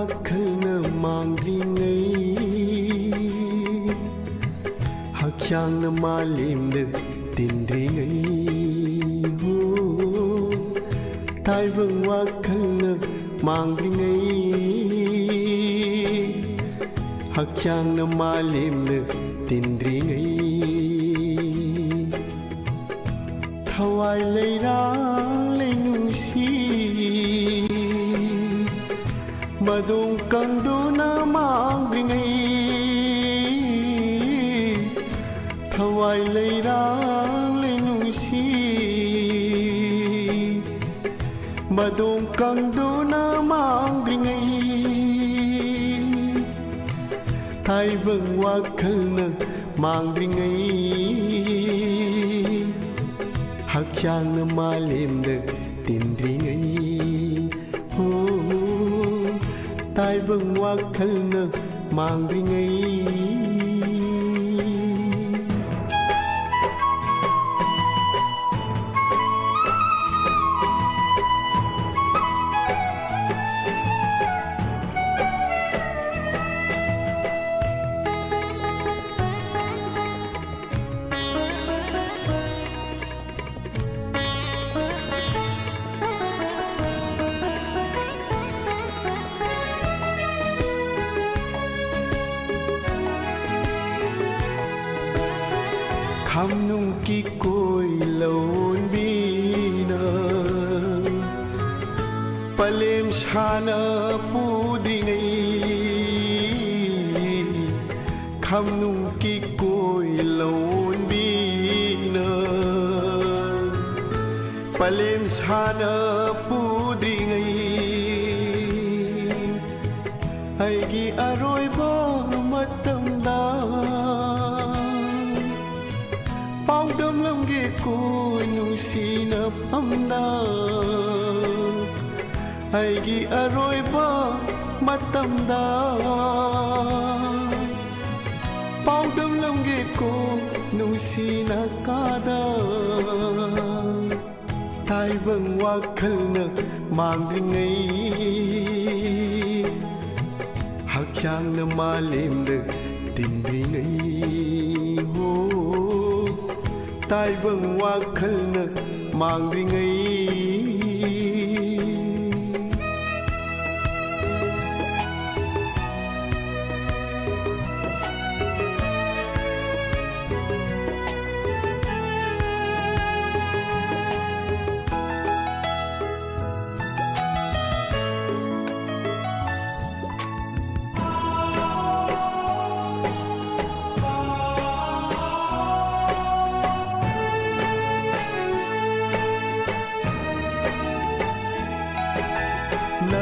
wakhana mangringai hakchang na malim de tindringai ho tai vang wakhana mangringai hakchang na malim de tindringai thawai leirang leinusi madung kangdu na mangringai thawai leirang leinusi madung kangdu na mangringai thai vang wakhana mangringai hakchang na malim de tindringai ho tai vang wakhana mangringai kham nung ki koi lon bina palem shana pudringai kham nung ki koi lon bina palem shana pudringai aigi aroiba matamda Paudam lam ge ko nusina pamda aigi aroiba matamda Paudam lam ge ko nusina kada tai vang wakhana mangringai hakchang na malim de tindringai ho tai vang wakhana mangringai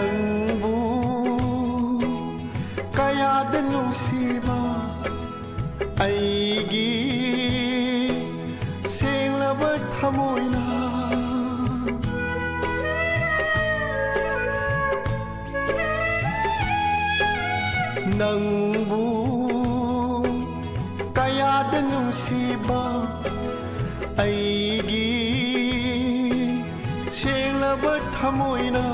nangbu kayada nusiba aigi senglaba thamoina nangbu kayada nusiba aigi senglaba thamoina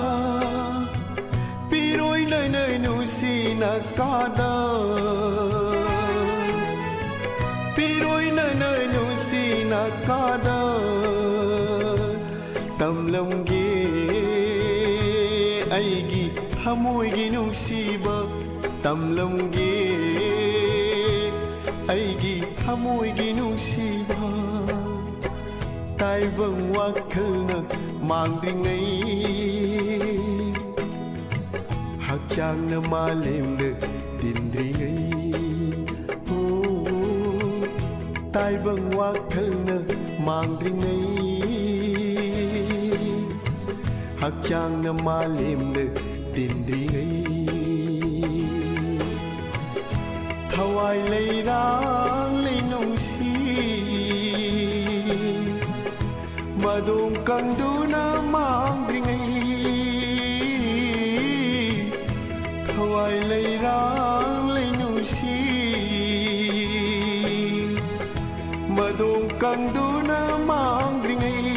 piroi lai nai nusina kada piroi nai nai nusina kada tamlam ge aigi thamoi gi nusiba tamlam ge aigi thamoi gi nusiba tai vang wakhana mangringai hakchang na malim de tindringai ho tai vang wakhana mangringai hakchang na malim de tindringai thawai leirang leinusi madung kangdu na mangringai thawai leirang leinusi madung kangdu na mangringai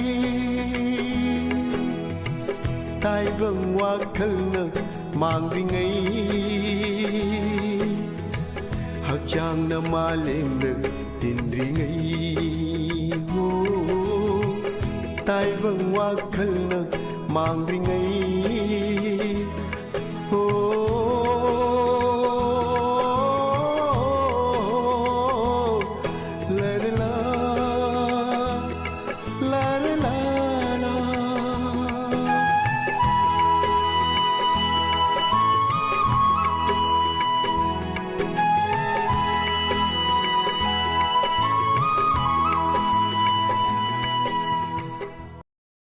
tai taibang wakalna mangringai hakchang na malemda tindringai ho taibang wakalna mangringai